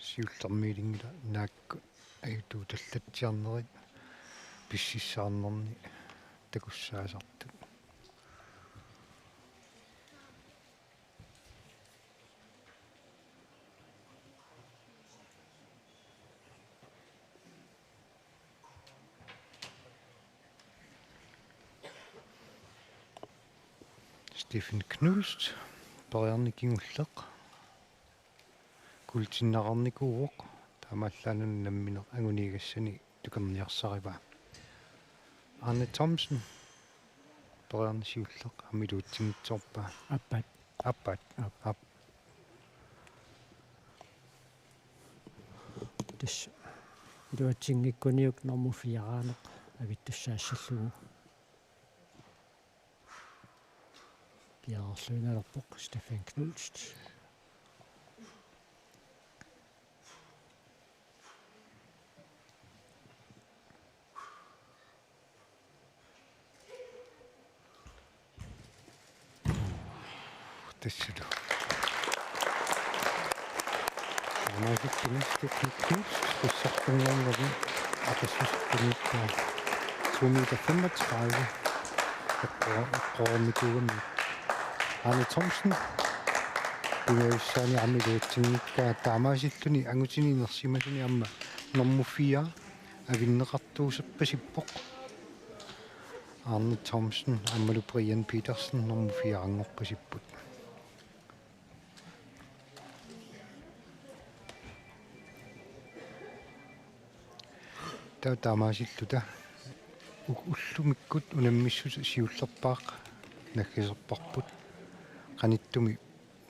сиуллэрмиилингила наакку аюту таллатсиарнери писсиссаарнерни такуссаасартут Stephen Knust париарникингуллеқ култиннақарникууоқ таамааллаанун намминеқ агунигассани тукерниарсарива Arne Thomsen париарнисиуллеқ амилуутсигитсоорпаа аппат тис илуатсингиккуниук нормуфиараанеқ авиттуссаассаллугу пиаарлуиналерпоқ Stephen Knust тассалу Stephen Knust апассуссаккуниппаа 2 meter 35 qormikuumi Arne Thomsen Unaissani ammiluutsinnikkaa taamaasilluni angutininersimmasuni amma normufia avinneqartuusepпасиппоq Arne Thomsen ammalu Brian Petersen normufiarangorpasipput таамаасиллута уллумиккут унаммиссут сиуллерпаақ наггисерпарпут qaниттуми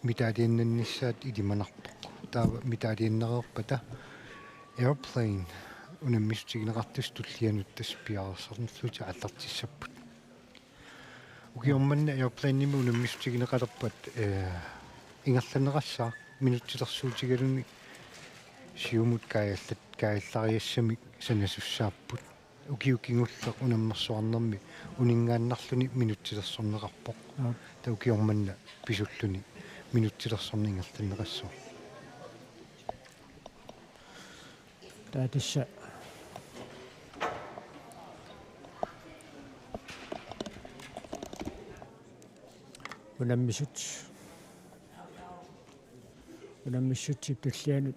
митаалианнаннissaат илиманарпоқ таава митаалианнереерпата airplane унаммиссутигинеқартус туллианут таспиарсарнерлути аллартиссаппут угиорманна airplane-ними унаммиссутигинеқалерпат ингерланерассаа минутсилерсуутигалуни сиумут кааллариассами санасуссааппут укиукингуллеқ унаммерсуарнерми унингааннарлуни минутсилерсорнеқарпоқ таукиорманна писуллуни минутсилерсорнингерланеқассоо таатисса унаммиссутсип туллианут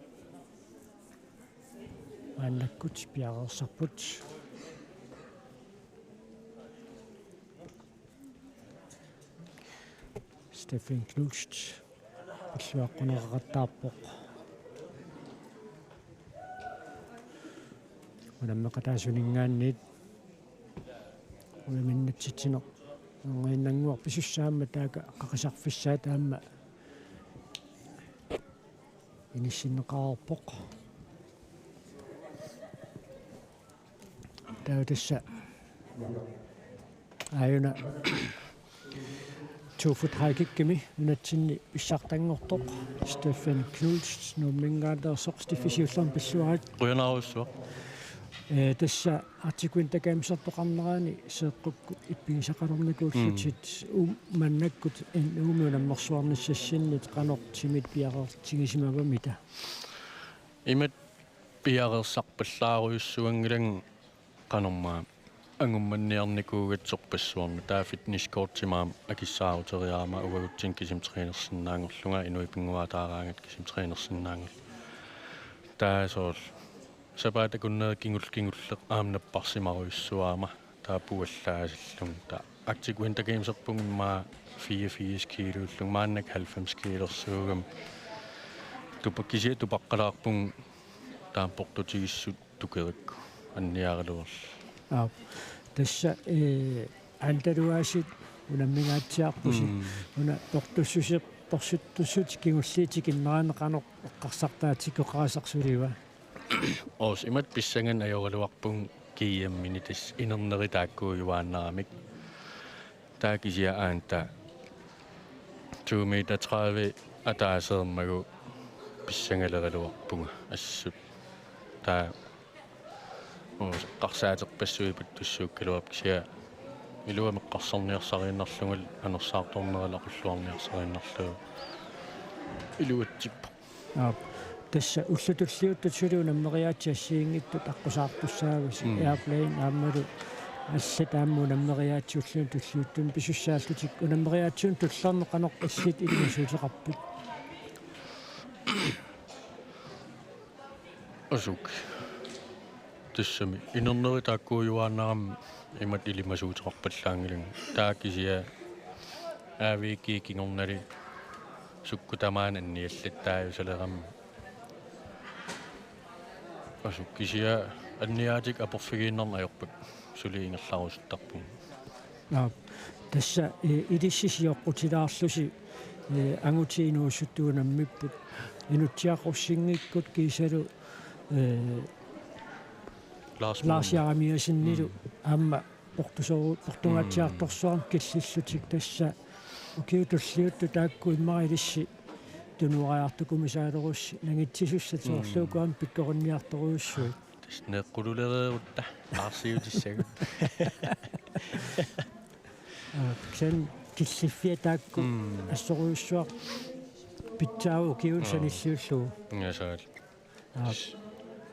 ааннаккут пиареерсарпут Stephen Knust пиллуаққунеқартаарпоқ унаммеқатаасунингаанниит унаминнатситсинеқ ангииннангуар писуссаама таага қақисарфиссаа таама инисиннеқарпоқ таутасса аюна 2 foot high-киккими унатсинни писсартангортоқ Stephen Knust нуммингаалерсоқстиффисиуллерм писсуарат қуянааруссуа тасса артикуинтакаамсартоқарнерани сеэққукку иппигисақалерникууллутит маннаккут уумиунаммерсуарниссассиннит қанортимит пиарертигисимавамита имат пиарерсарпаллааруйуссуангилан qanормаа ангумманниарникуугатсорпассуарми таа фитнескортимаам акиссаарутериаама уагутсин кисимтринерсинаангорлунга инуипингуатаараангат кисимтринерсинаангол таасоол сапаата куннеэккингуллеq аамнаппарсимаруйуссуаама таапуаллаасиллун таа актикуинтакиимсерпунгиммаа 84 килууллун мааннак 90 килерсуугам тупаккисиатупаққалаарпун таампортутигиссут тукерикку анниаралуерл тасса антаруасит унаммигаатсиарпуси уна тортуссусеқ торсуттуссут кигуллиитик иннераанеқанеқ эққарсартаатикоқарасарсулива оос имат писсанган ajorluarpun kiiammini tas inerneri taakkuujuaannaramik taakisia aanta 2 meter 30 ataaseermagu pissangaleriluarpunga assut taa oos qarsaaterpassuiput tussuukkaluap kisia iluameqqarsarniarsariinnerlungal anersaartornerala qulluarniarsariinnerlu iluatsippu тасса уллутуллиуттут наммериаатиассиингиттут аққусаартуссаагус airplane аамалу алла таамму наммериаатиуллуун туллиуттун писуссааллутик унаммериаатиун тулларне қанеқ аллит илимасуулеқарпут асук тассами инернери тааккуйуааннарам имат илимасуутеқарпаллаангилан таакисиа аавики кингорнали суккутамаан анниаллаттааю салерам асуккисиа анниаатик аперфигииннерна аёрпак сулиингерларусуттарпун тасса илиссисиоққутилаарлуси ангутиинууссуттуунаммиппут инутсиаққуссингиккут кисалу Lars Jaramiersinnilu аама португаатсиарторсуарм киллиллутик тасса укиутуллиутту таакку иммарилисси тунуариартукумисаалерусси нагитсисуссатсоорлуукуам пиккоринниарторуйуссуи неққулулереерутта аарсиутиссагу ксэн киллиффиа таакку ассоруйуссуар питсаау укиун саниллиуллуу ясаал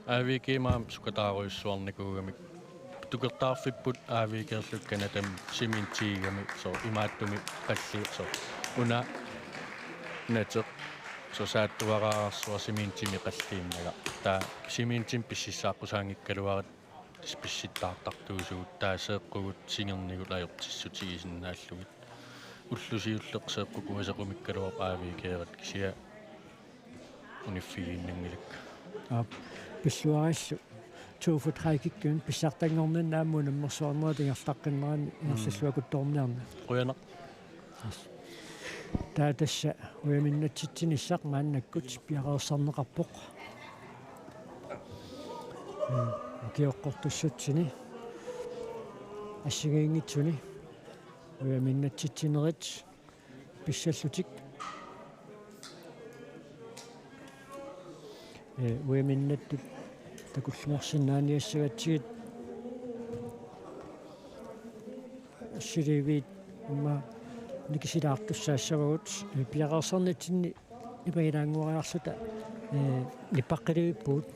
аавикимаам сукатааруйуссуарникуугамик тукертаарфиппут аавикерлуккана там симинтиигами со имааттуми қалли со уна нэтэ со сааттуараарсуа симинтими қаллииннага таа симинтим писсисааққусаангиккалуарат списситтаартартуусуут таасеэққугут сингернигут аёртиссутигисиннааллугит уллусиуллеқсеэққукумасеқумиккалуар аавикеерат кисиа униффигииннангилак писсуариллу тууфутраикиккун писсартангорнан наамму наммерсуарнера тингерлаққиннерани ингерллуакутторниарна қуяна таа тасса уяминнатситсиниссақ мааннаккут пиареерсарнеқарпоқ укиоққортуссутсини ассигиингитсуни уяминнатситсинерит писсаллутик уяминнаттут такуллумарсинааниассагатсигит сиривит ма никисилаартуссаассавагут пиареерсарнатсинни ипагилаангуариарлута ниппаққилуиппуут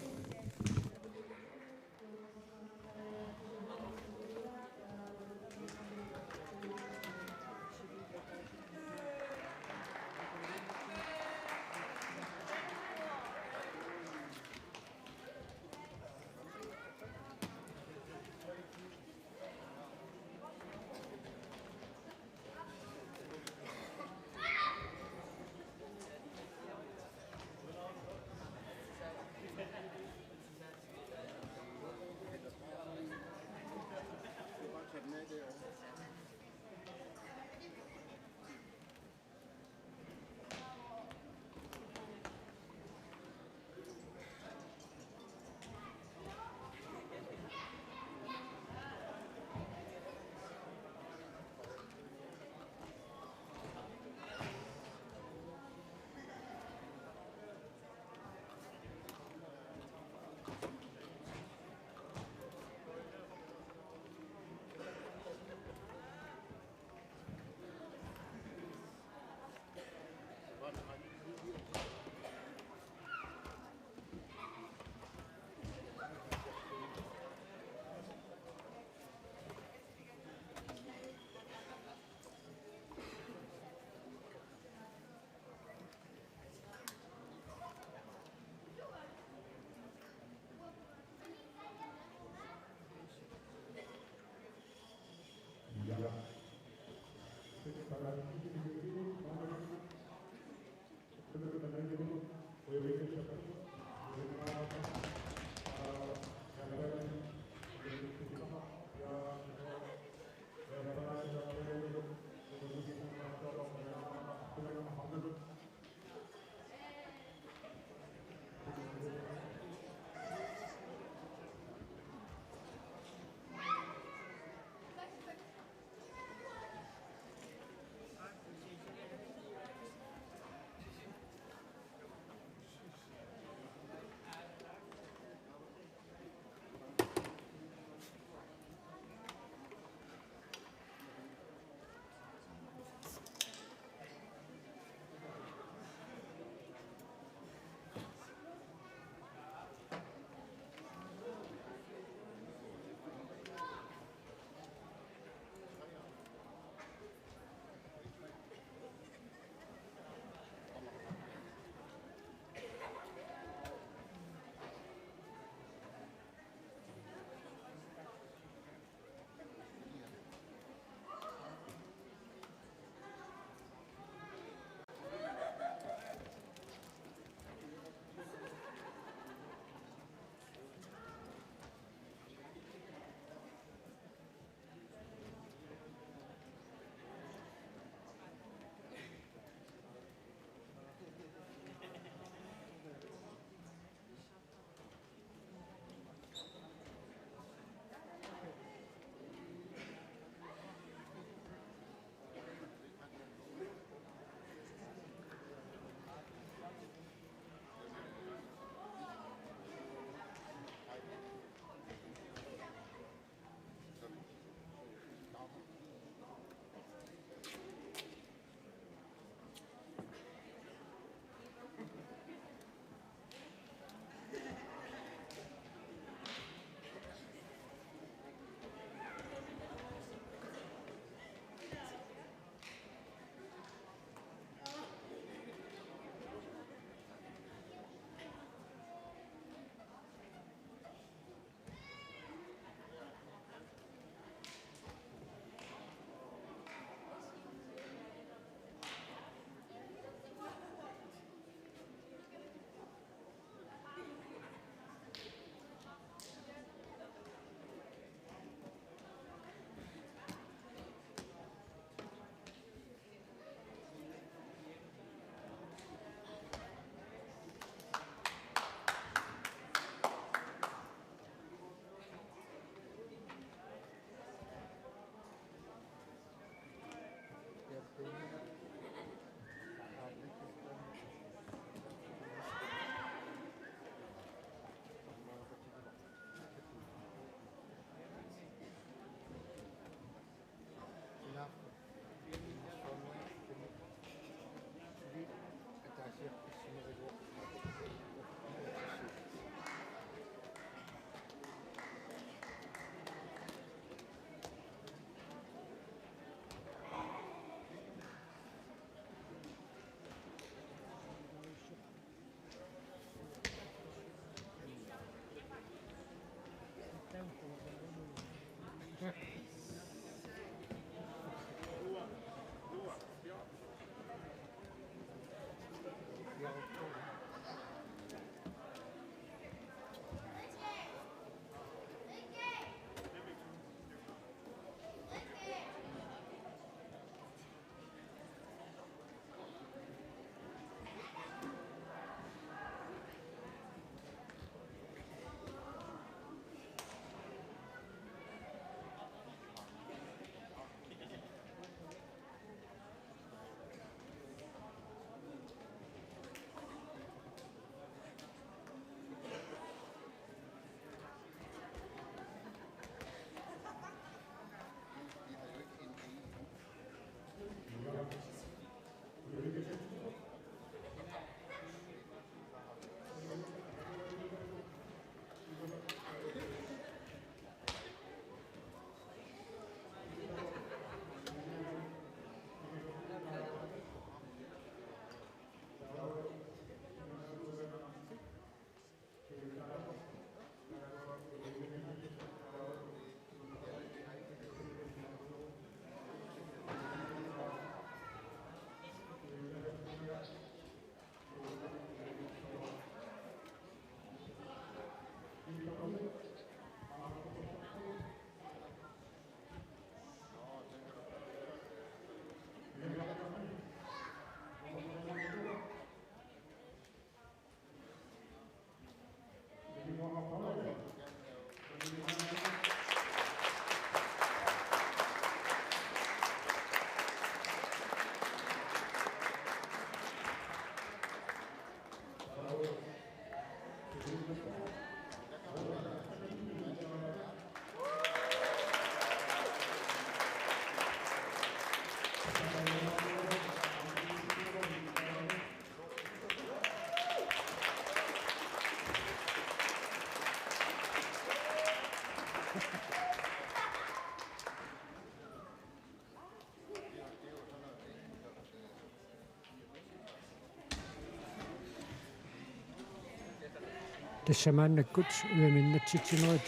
тассамааннаккут уяминнатситсинерит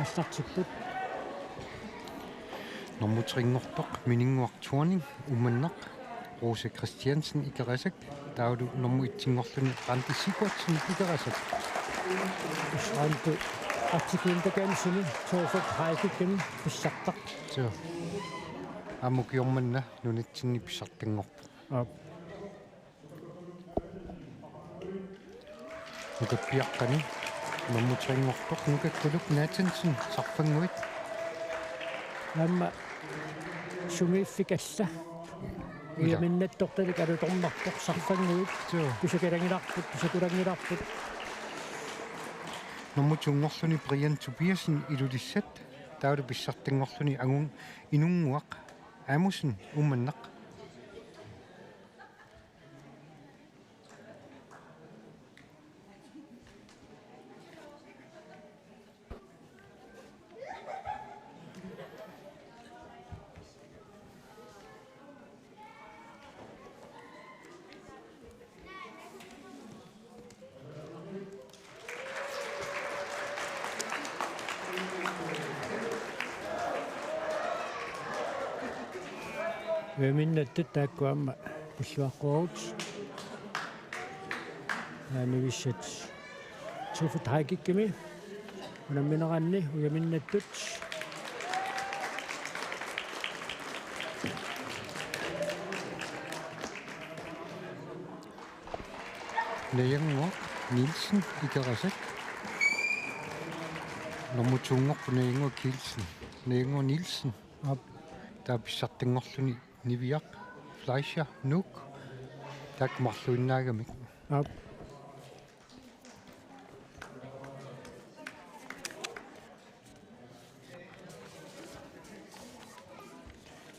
астартиппут Normutringortoq mininguartuarning umannaq Rose Christiansen ikerasak taudu normu itsingorluni qantisikuatsin ikerasak исраанту артикуинтакаамсини тоофот хайкикками писсартақ so амукиорманна нунитсинни писартангорпу аа нукаппиаққани normutringortoq nukakkuluk naatsansin sarfanguit намма сумииффикалла уяминнаттортали калуторнарпоқ сарфангуит so писакалангиларпут писакулангиларпут normutungorluni Brian Tobiasen ilulissat taudu pissartangorluni agun inunguaq amusin umannaq уяминнаттат тааккуамма пуллуаққуарут аанивиссат тоофот хайкикками унамминеранни уяминнаттут Nayanguaq Nielsen ikerasak normutungorpu Nayanguaq Kielsen Nayanguaq Nielsen ап taapissartangorluni Niviaq Fleischer Nuk taakmarluinnaagamik ап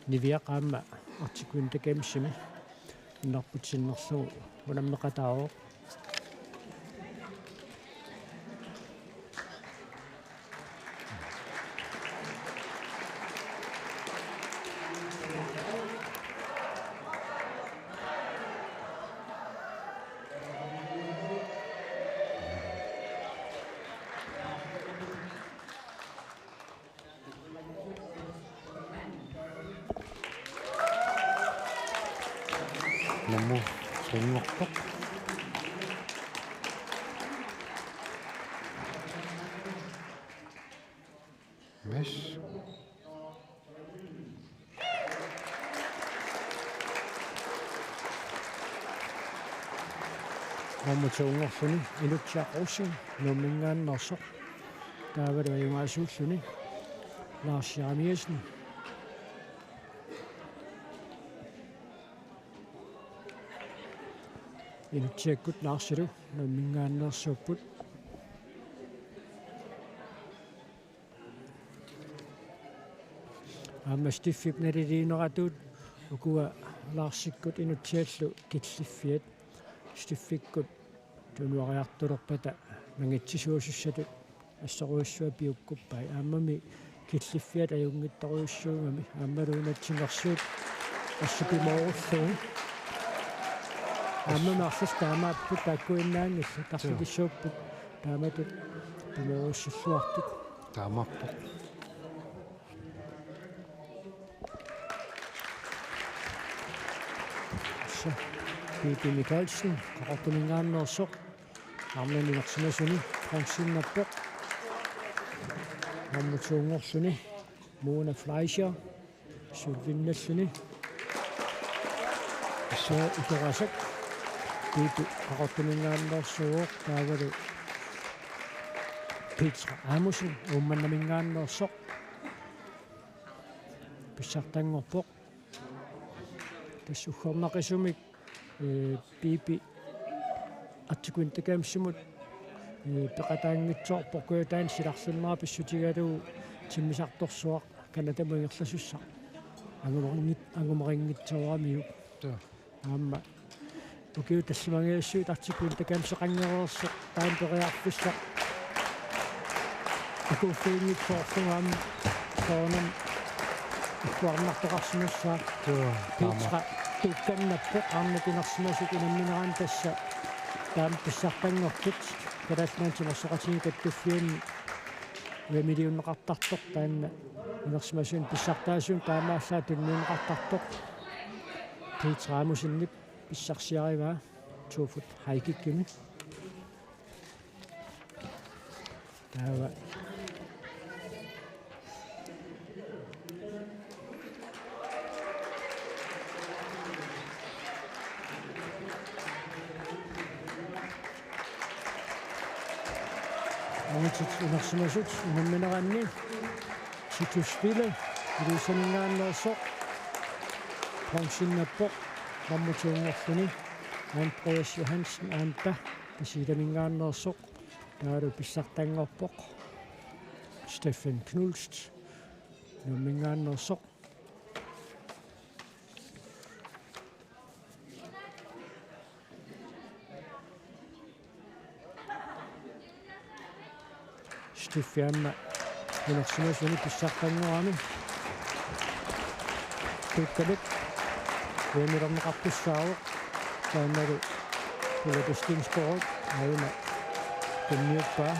нивиақаама артикуинтакаамсими иннарпутсиннэрсугу унаммеқатаавоо normutungortoq Mes моммотунгорсуни илутсиаққуссин нуммингааннерсоқ таавалу аюнгаасууллуни лаарсиарамиасни илутсиаккут лаарсилу нуммингааннерсууппут аммастиффип налилиинератуут укуа лаарсиккут инутсиаллу киллиффиат стиффиккут тунуариартулерпата мангитсисуусуссату ассоруйссуа пиуккуппай ааммами киллиффиат аюнгитторуйуссуугами ааммалуунатсинерсуут ассупимооруллугу ааммама арсас таамааппут тааккуиннаангилла тарсилиссууппут тааматут пимооруссуллуартут taamappu Пипи Микальсен қақортумингааннерсоқ арманинерсинасуни франсиннаппеқ аммутсуунгорсуни Мона Флайшер сулвинналлуни исаа икерасак пипи қақортумингааннерсуоқ таавалу Петра Амусен умманнамингааннерсоқ писсартангорпоқ тассуххорнақисумик пипи аттикуинтакаамсимут пеқатаангитсоор покуутаан силарсиннера писсутигалуу тиммисарторсуақ канатамуингерласуссаа агумарингитсорамиу аама окей тассимангаассуит аттикуинтакаамсеқангерерсоқ таампериарфисса акуффиингитсоорсугаам соонам иккуарнартоқарсинуссаа Петра tukkannappaq aarnatinarsimasuk inammineraan tassa taam pissartanngortut kalasnaantimersoqatini kattuffianni uamiliunneqartartoq taanna inersimasun pissartaasun taamaassaa tunniunneqartartoq tiitraamusinnip pissarsiarivaa tuufut haikikkimi taava unersimasut unammineranni situspile iluusaningaannersoq pongsinnappoq mammutiungorluni Andreas Johansen aanta tasilamingaannersoq taalu pissartangorpoq Steffen Knulst nummingaannersoq Stiffiamma unersimasuni pissartanngorami tukkalit uamilerneqartussaaruq taannalu pulatistingsporuq auna kunniuppaa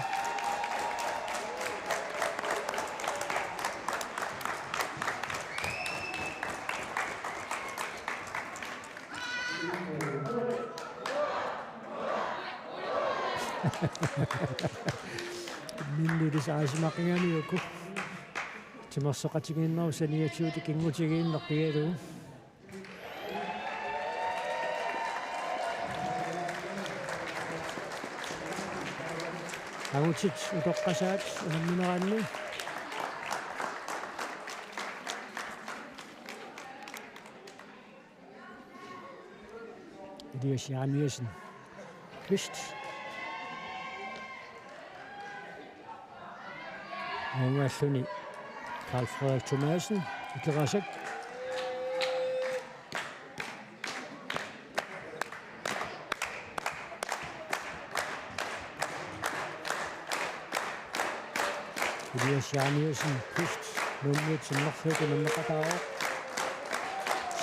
minnulis aasimaqiganiuku timersoqatigiinneru saniatiuti kingutigiinnerpigaluu agutit utoqqasaat unammineranni Elias Jarmiasen Kvist Angalluni Carl Frederik Thomasen Ikerasak Elias Jarmiasen Kvist nummitsinnerfikunnaqataaruq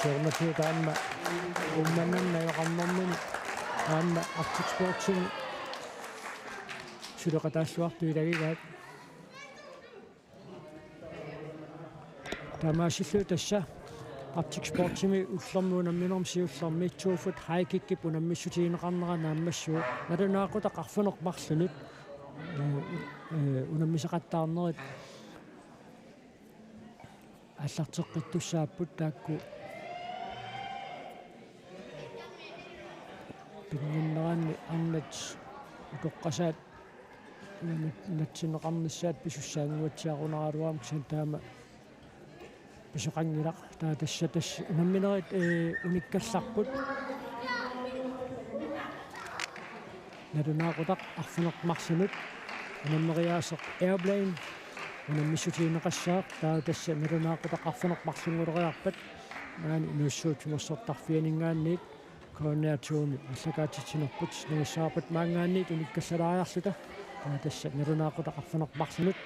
sermatiutaamma ummanannayoqarnermuni aanna Arctic Sportsing suleqataassuartuilagigaat Tamaassillu tassa Arctic Sportsimi ullermuunamminerm siullermitsuufut haikikkip unammissutiineqarnera naammassuu nalunaaqutaqarfunermarlunut unammisaqattaarnerit аллартеққиттуссааппут таакку пингиннеранни арнат утоққасаат натсинеқарниссаат писуссаангуатсиарунаралуам ксан таама писоқангилақ таа тасса унамминерит униккалларпут налунаақутақ арфунеқмарсинут унаммериаасеқ airplane унаммиссутиинеқассаақ таа тасса налунаақутақарфунеқмарсингулериарпат наани инуссуутимассортарфианингаанниит коонниатууми аллагаатитсинерпут нагиссаарпат маангаанниит униккаллалаариарлута таа тасса налунаақутақарфунеқмарсинут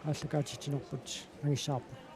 аллагаатитсинерпут нагиссаарпут